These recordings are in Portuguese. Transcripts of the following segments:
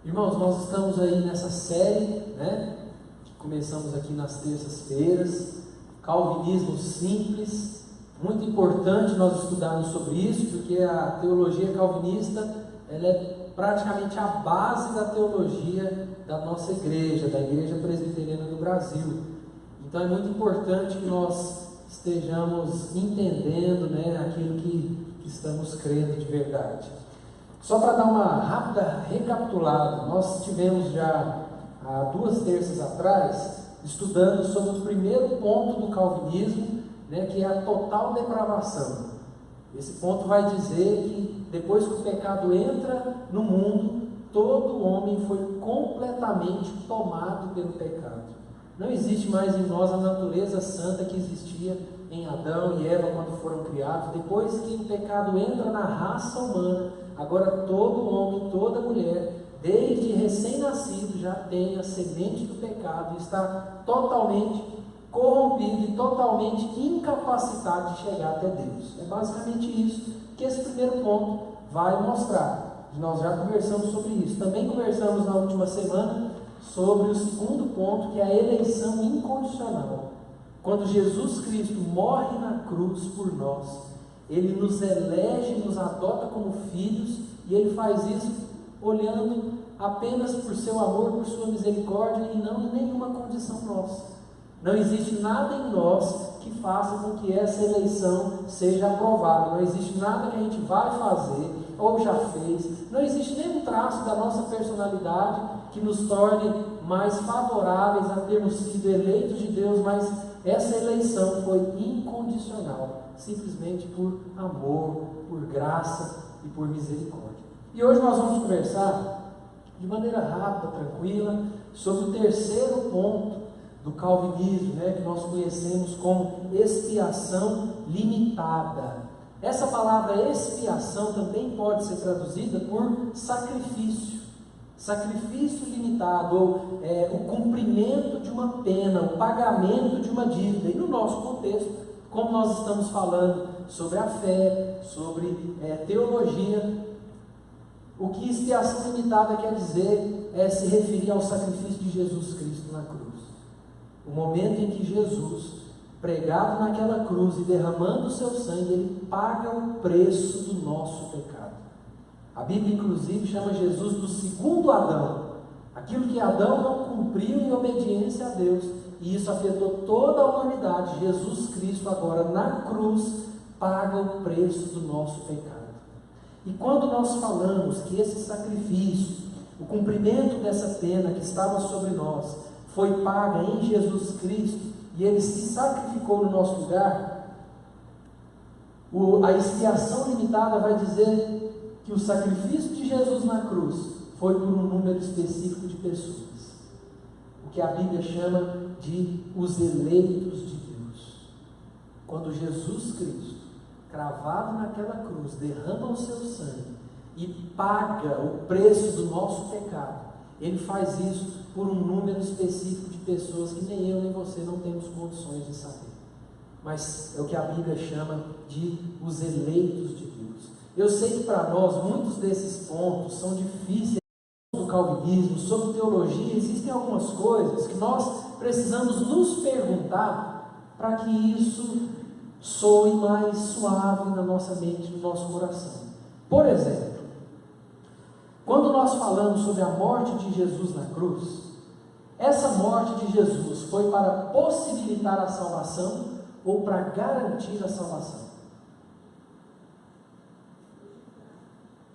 Irmãos, nós estamos aí nessa série, né, que começamos aqui nas terças-feiras, Calvinismo Simples. Muito importante nós estudarmos sobre isso, porque a teologia calvinista, ela é praticamente a base da teologia da nossa igreja, da Igreja Presbiteriana do Brasil. Então é muito importante que nós estejamos entendendo, né, aquilo que estamos crendo de verdade. Só para dar uma rápida recapitulada, nós tivemos já há 2 terças atrás estudando sobre o primeiro ponto do calvinismo, né, que é a total depravação. Esse ponto vai dizer que depois que o pecado entra no mundo, todo homem foi completamente tomado pelo pecado. Não existe mais em nós a natureza santa que existia em Adão e Eva quando foram criados. Depois que o pecado entra na raça humana, agora todo homem, toda mulher, desde recém-nascido, já tem a semente do pecado e está totalmente corrompido e totalmente incapacitado de chegar até Deus. É basicamente isso que esse primeiro ponto vai mostrar. Nós já conversamos sobre isso. Também conversamos na última semana sobre o segundo ponto, que é a eleição incondicional. Quando Jesus Cristo morre na cruz por nós, Ele nos elege, nos adota como filhos, e Ele faz isso olhando apenas por seu amor, por sua misericórdia, e não em nenhuma condição nossa. Não existe nada em nós que faça com que essa eleição seja aprovada. Não existe nada que a gente vai fazer ou já fez. Não existe nenhum traço da nossa personalidade que nos torne mais favoráveis a termos sido eleitos de Deus, mas essa eleição foi incondicional, simplesmente por amor, por graça e por misericórdia. E hoje nós vamos conversar de maneira rápida, tranquila, sobre o terceiro ponto do calvinismo, né, que nós conhecemos como expiação limitada. Essa palavra expiação também pode ser traduzida por sacrifício. Sacrifício limitado, ou o cumprimento de uma pena, o pagamento de uma dívida. E no nosso contexto, como nós estamos falando sobre a fé, sobre teologia, o que expiação limitada quer dizer é se referir ao sacrifício de Jesus Cristo na cruz. O momento em que Jesus, pregado naquela cruz e derramando o seu sangue, Ele paga o preço do nosso pecado. A Bíblia, inclusive, chama Jesus do segundo Adão. Aquilo que Adão não cumpriu em obediência a Deus, e isso afetou toda a humanidade. Jesus Cristo, agora na cruz, paga o preço do nosso pecado. E quando nós falamos que esse sacrifício, o cumprimento dessa pena que estava sobre nós, foi paga em Jesus Cristo, e Ele se sacrificou no nosso lugar, a expiação limitada vai dizer que o sacrifício de Jesus na cruz foi por um número específico de pessoas, o que a Bíblia chama de os eleitos de Deus. Quando Jesus Cristo, cravado naquela cruz, derrama o seu sangue e paga o preço do nosso pecado, Ele faz isso por um número específico de pessoas que nem eu nem você não temos condições de saber. Mas é o que a Bíblia chama de os eleitos de Deus. Eu sei que para nós muitos desses pontos são difíceis do calvinismo, sobre teologia. Existem algumas coisas que nós precisamos nos perguntar para que isso soe mais suave na nossa mente, no nosso coração. Por exemplo, quando nós falamos sobre a morte de Jesus na cruz, essa morte de Jesus foi para possibilitar a salvação ou para garantir a salvação?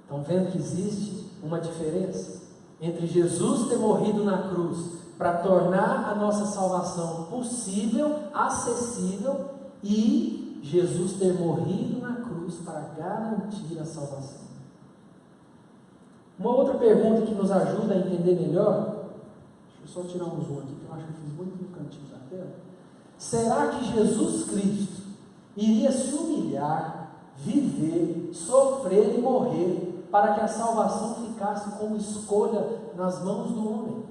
Estão vendo que existe uma diferença entre Jesus ter morrido na cruz para tornar a nossa salvação possível, acessível, e Jesus ter morrido na cruz para garantir a salvação? Uma outra pergunta que nos ajuda a entender melhor, deixa eu só tirar um zoom aqui, que eu acho que eu fiz muito no cantinho da tela. Será que Jesus Cristo iria se humilhar, viver, sofrer e morrer para que a salvação ficasse como escolha nas mãos do homem?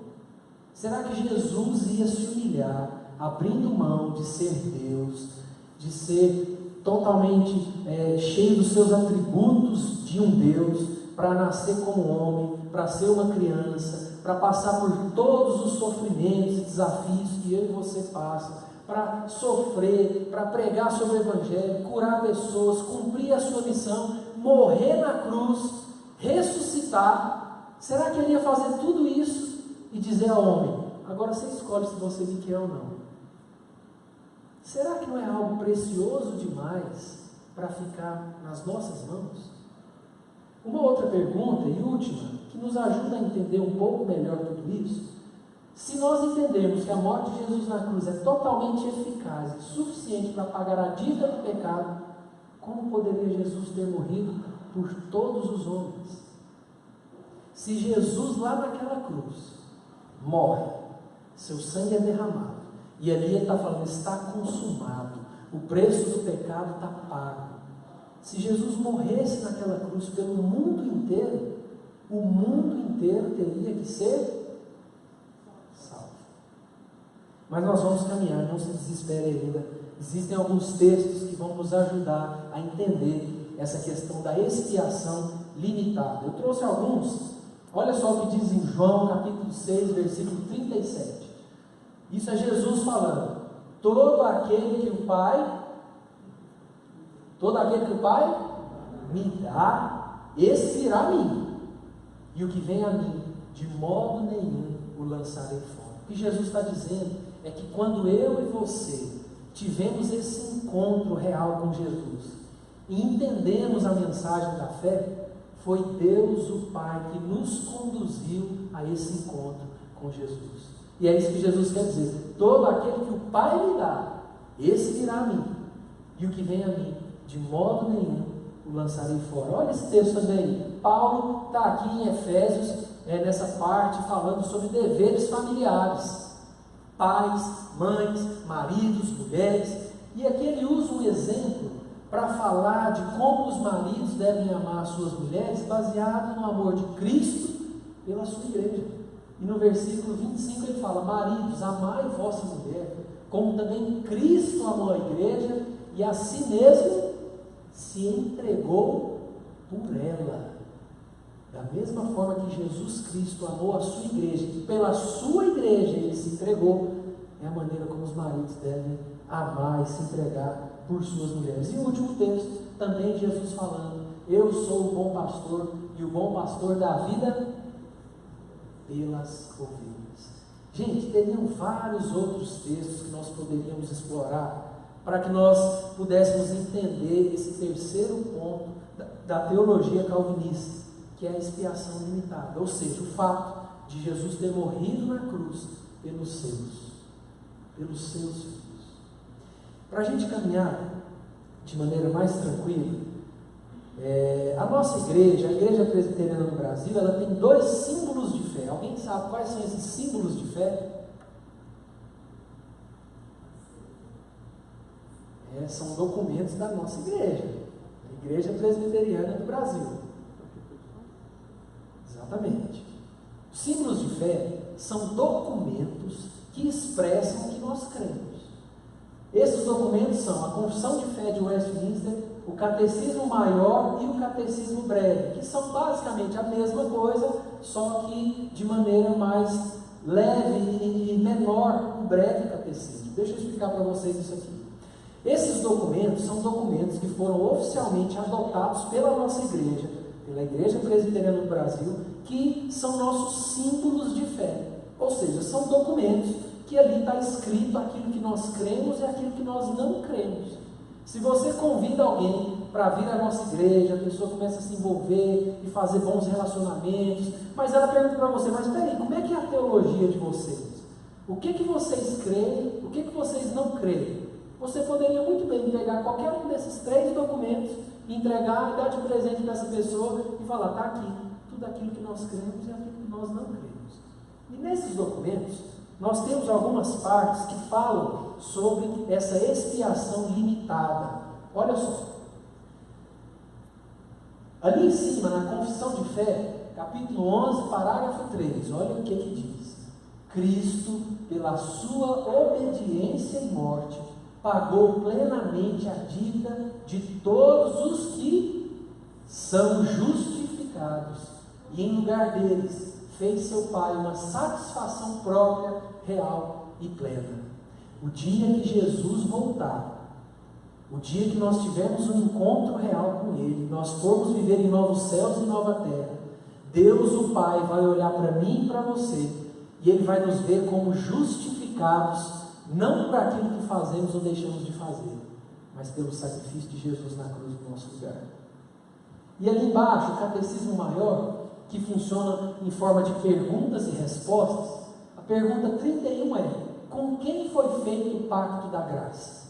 Será que Jesus ia se humilhar, abrindo mão de ser Deus, de ser totalmente cheio dos seus atributos de um Deus, para nascer como homem, para ser uma criança, para passar por todos os sofrimentos e desafios que eu e você passam, para sofrer, para pregar sobre o Evangelho, curar pessoas, cumprir a sua missão, morrer na cruz, ressuscitar. Será que ele ia fazer tudo isso e dizer ao homem: agora você escolhe se você me quer ou não? Será que não é algo precioso demais para ficar nas nossas mãos? Uma outra pergunta e última, que nos ajuda a entender um pouco melhor tudo isso: se nós entendermos que a morte de Jesus na cruz é totalmente eficaz e suficiente para pagar a dívida do pecado, como poderia Jesus ter morrido por todos os homens? Se Jesus lá naquela cruz morre, seu sangue é derramado, e ali ele está falando: está consumado, o preço do pecado está pago. Se Jesus morresse naquela cruz pelo mundo inteiro, o mundo inteiro teria que ser salvo. Mas nós vamos caminhar, não se desespere ainda. Existem alguns textos que vão nos ajudar a entender essa questão da expiação limitada. Eu trouxe alguns. Olha só o que diz em João capítulo 6, versículo 37. Isso é Jesus falando: todo aquele que o Pai me dá, esse virá a mim, e o que vem a mim, de modo nenhum o lançarei fora. O que Jesus está dizendo é que quando eu e você tivemos esse encontro real com Jesus e entendemos a mensagem da fé, foi Deus o Pai que nos conduziu a esse encontro com Jesus. E é isso que Jesus quer dizer: todo aquele que o Pai me dá, esse virá a mim, e o que vem a mim, de modo nenhum o lançarei fora. Olha esse texto também. Paulo está aqui em Efésios, nessa parte, falando sobre deveres familiares: pais, mães, maridos, mulheres. E aqui ele usa um exemplo para falar de como os maridos devem amar as suas mulheres, baseado no amor de Cristo pela sua igreja. E no versículo 25 ele fala: maridos, amai vossa mulher, como também Cristo amou a igreja e a si mesmo se entregou por ela. Da mesma forma que Jesus Cristo amou a sua igreja, e pela sua igreja ele se entregou, é a maneira como os maridos devem amar e se entregar por suas mulheres. E o último texto, também Jesus falando: eu sou o bom pastor, e o bom pastor dá a vida pelas ovelhas. Gente, teriam vários outros textos que nós poderíamos explorar para que nós pudéssemos entender esse terceiro ponto da teologia calvinista, que é a expiação limitada, ou seja, o fato de Jesus ter morrido na cruz pelos seus filhos. Para a gente caminhar de maneira mais tranquila, a nossa igreja, a Igreja Presbiteriana no Brasil, ela tem 2 símbolos de fé. Alguém sabe quais são esses símbolos de fé? São documentos da nossa igreja, a Igreja Presbiteriana do Brasil. Exatamente. Os símbolos de fé são documentos que expressam o que nós cremos. Esses documentos são a Confissão de Fé de Westminster, o Catecismo Maior e o Catecismo Breve, que são basicamente a mesma coisa, só que de maneira mais leve e menor, o Breve Catecismo. Deixa eu explicar para vocês isso aqui. Esses documentos são documentos que foram oficialmente adotados pela nossa igreja, pela Igreja Presbiteriana do Brasil, que são nossos símbolos de fé. Ou seja, são documentos que ali está escrito aquilo que nós cremos e aquilo que nós não cremos. Se você convida alguém para vir à nossa igreja, a pessoa começa a se envolver e fazer bons relacionamentos, mas ela pergunta para você: mas espera aí, como é que é a teologia de vocês? O que vocês creem, o que vocês não creem? Você poderia muito bem pegar qualquer um desses 3 documentos, entregar e dar de presente para essa pessoa e falar: está aqui, tudo aquilo que nós cremos e aquilo que nós não cremos. E nesses documentos, nós temos algumas partes que falam sobre essa expiação limitada. Olha só. Ali em cima, na Confissão de Fé, capítulo 11, parágrafo 3, olha o que diz: Cristo, pela sua obediência e morte, pagou plenamente a dívida de todos os que são justificados pecados e, em lugar deles, fez seu Pai uma satisfação própria, real e plena. O dia que Jesus voltar, o dia que nós tivermos um encontro real com Ele, nós formos viver em novos céus e nova terra, Deus o Pai vai olhar para mim e para você, e Ele vai nos ver como justificados, não por aquilo que fazemos ou deixamos de fazer, mas pelo sacrifício de Jesus na cruz no nosso lugar. E ali embaixo, o catecismo maior, que funciona em forma de perguntas e respostas, a pergunta 31 é: com quem foi feito o pacto da graça?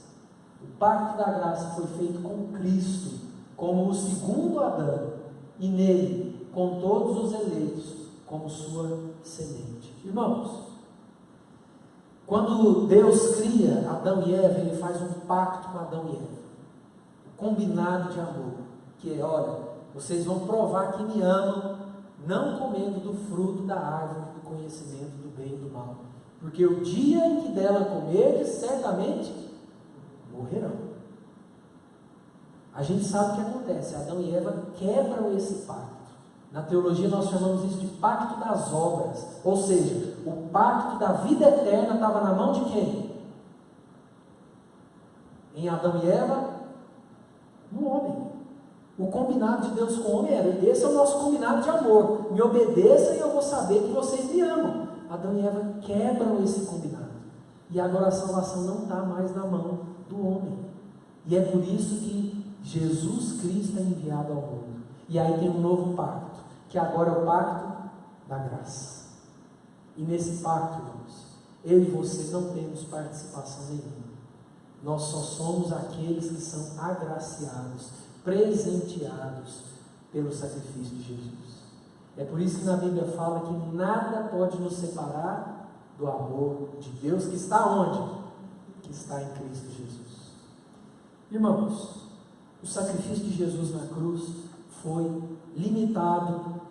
O pacto da graça foi feito com Cristo, como o segundo Adão, e nele, com todos os eleitos, como sua semente. Irmãos, quando Deus cria Adão e Eva, Ele faz um pacto com Adão e Eva, um combinado de amor, que é: olha, vocês vão provar que me amam, não comendo do fruto da árvore do conhecimento do bem e do mal, porque o dia em que dela comerdes, certamente morrerão. A gente sabe o que acontece: Adão e Eva quebram esse pacto. Na teologia nós chamamos isso de pacto das obras, ou seja, o pacto da vida eterna estava na mão de quem? Em Adão e Eva? No homem. O combinado de Deus com o homem era: esse é o nosso combinado de amor, me obedeça e eu vou saber que vocês me amam. Adão e Eva quebram esse combinado, e agora a salvação não está mais na mão do homem, e é por isso que Jesus Cristo é enviado ao mundo. E aí tem um novo pacto, que agora é o pacto da graça. E nesse pacto, irmãos, eu e você não temos participação nenhuma. Nós só somos aqueles que são agraciados, presenteados pelo sacrifício de Jesus. É por isso que na Bíblia fala que nada pode nos separar do amor de Deus, que está onde? Que está em Cristo Jesus. Irmãos, o sacrifício de Jesus na cruz foi limitado,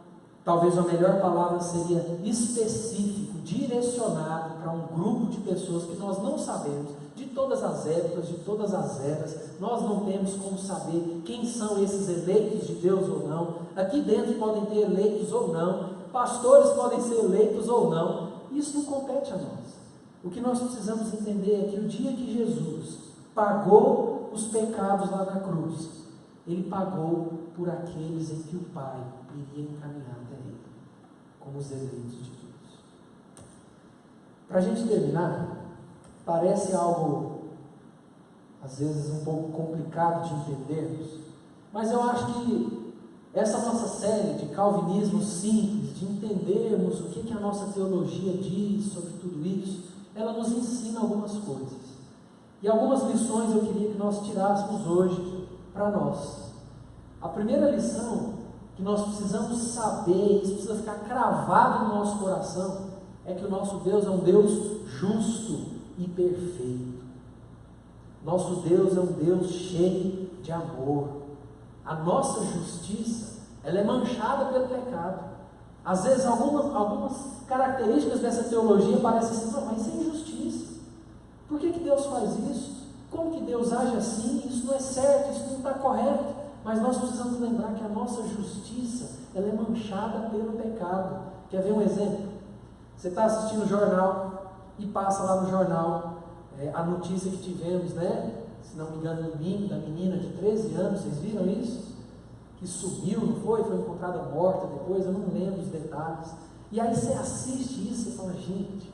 talvez a melhor palavra seria específico, direcionado para um grupo de pessoas que nós não sabemos, de todas as épocas, de todas as eras. Nós não temos como saber quem são esses eleitos de Deus ou não. Aqui dentro podem ter eleitos ou não, pastores podem ser eleitos ou não, isso não compete a nós. O que nós precisamos entender é que o dia que Jesus pagou os pecados lá na cruz, Ele pagou por aqueles em que o Pai iria encaminhar até Ele, como os eleitos de Deus. Para a gente terminar, parece algo, às vezes, um pouco complicado de entendermos, mas eu acho que essa nossa série de calvinismo simples, de entendermos o que a nossa teologia diz sobre tudo isso, ela nos ensina algumas coisas. E algumas lições eu queria que nós tirássemos hoje para nós. A primeira lição que nós precisamos saber, isso precisa ficar cravado no nosso coração, é que o nosso Deus é um Deus justo e perfeito. Nosso Deus é um Deus cheio de amor. A nossa justiça, ela é manchada pelo pecado. Às vezes algumas características dessa teologia parecem assim: não, mas isso é injustiça. Por que Deus faz isso? Como que Deus age assim? Isso não é certo, isso não está correto. Mas nós precisamos lembrar que a nossa justiça, ela é manchada pelo pecado. Quer ver um exemplo? Você está assistindo o jornal e passa lá no jornal a notícia que tivemos, né? Se não me engano, domingo, da menina de 13 anos, vocês viram isso? Que sumiu, não foi? Foi encontrada morta depois, eu não lembro os detalhes. E aí você assiste isso e fala: gente,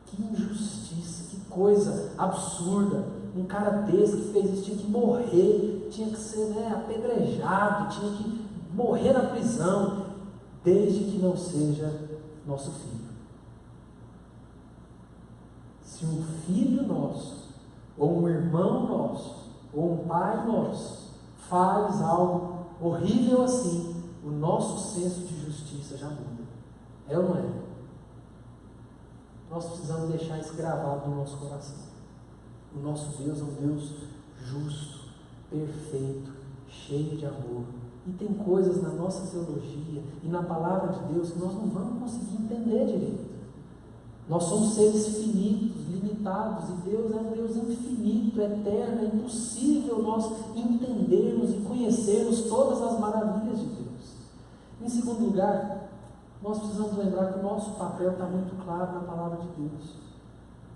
que injustiça, que coisa absurda. Um cara desse que fez isso tinha que morrer, tinha que ser apedrejado, tinha que morrer na prisão, desde que não seja nosso filho. Se um filho nosso, ou um irmão nosso, ou um pai nosso, faz algo horrível assim, o nosso senso de justiça já muda. É ou não é? Nós precisamos deixar isso gravado no nosso coração. O nosso Deus é um Deus justo, perfeito, cheio de amor. E tem coisas na nossa teologia e na palavra de Deus que nós não vamos conseguir entender direito. Nós somos seres finitos, limitados, e Deus é um Deus infinito, eterno. É impossível nós entendermos e conhecermos todas as maravilhas de Deus. Em segundo lugar, nós precisamos lembrar que o nosso papel está muito claro na palavra de Deus.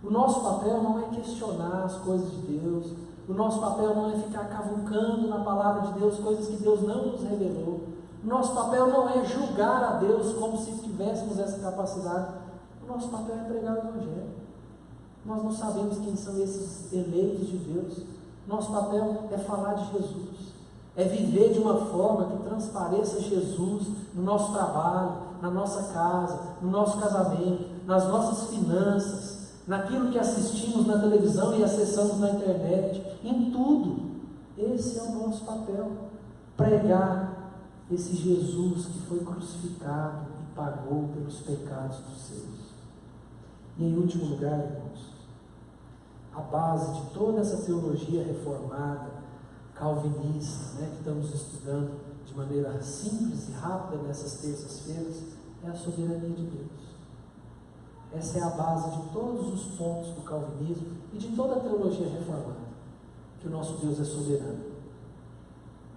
O nosso papel não é questionar as coisas de Deus. O nosso papel não é ficar cavucando na palavra de Deus coisas que Deus não nos revelou. O nosso papel não é julgar a Deus como se tivéssemos essa capacidade. O nosso papel é pregar o Evangelho. Nós não sabemos quem são esses eleitos de Deus. Nosso papel é falar de Jesus. É viver de uma forma que transpareça Jesus no nosso trabalho, na nossa casa, no nosso casamento, nas nossas finanças, naquilo que assistimos na televisão e acessamos na internet, em tudo. Esse é o nosso papel, pregar esse Jesus que foi crucificado e pagou pelos pecados dos seus. E em último lugar, irmãos, a base de toda essa teologia reformada, calvinista, que estamos estudando de maneira simples e rápida nessas terças-feiras, é a soberania de Deus. Essa é a base de todos os pontos do calvinismo e de toda a teologia reformada, que o nosso Deus é soberano.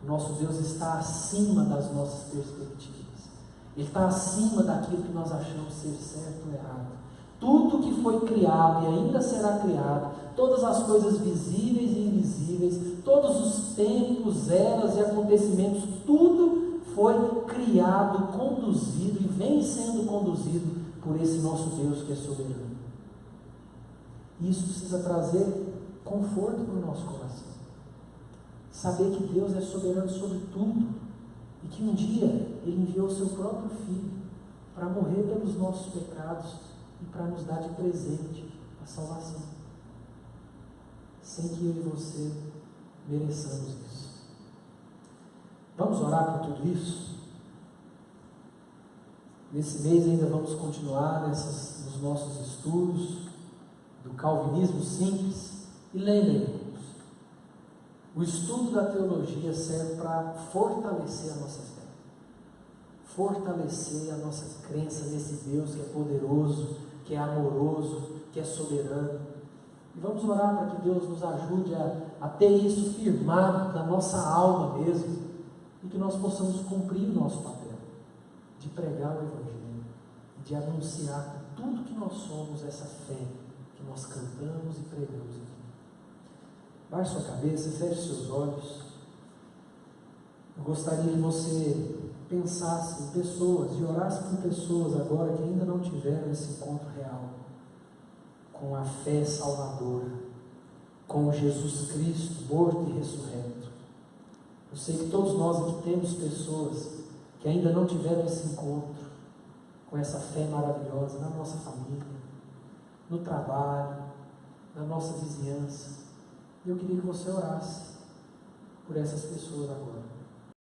O nosso Deus está acima das nossas perspectivas. Ele está acima daquilo que nós achamos ser certo ou errado. Tudo que foi criado e ainda será criado, todas as coisas visíveis e invisíveis, todos os tempos, eras e acontecimentos, tudo foi criado, conduzido e vem sendo conduzido por esse nosso Deus que é soberano. Isso precisa trazer conforto para o nosso coração. Saber que Deus é soberano sobre tudo e que um dia Ele enviou o seu próprio Filho para morrer pelos nossos pecados e para nos dar de presente a salvação, sem que eu e você mereçamos isso. Vamos orar por tudo isso? Nesse mês ainda vamos continuar nos nossos estudos do calvinismo simples. E lembrem-nos, o estudo da teologia serve para fortalecer a nossa fé, fortalecer a nossa crença nesse Deus que é poderoso, que é amoroso, que é soberano. E vamos orar para que Deus nos ajude a ter isso firmado na nossa alma mesmo, e que nós possamos cumprir o nosso papel de pregar o Evangelho, de anunciar com tudo que nós somos essa fé que nós cantamos e pregamos aqui. Baixe sua cabeça, feche seus olhos. Eu gostaria que você pensasse em pessoas e orasse por pessoas agora que ainda não tiveram esse encontro real com a fé salvadora, com Jesus Cristo morto e ressurreto. Eu sei que todos nós aqui temos pessoas que ainda não tiveram esse encontro com essa fé maravilhosa na nossa família, no trabalho, na nossa vizinhança. E eu queria que você orasse por essas pessoas agora.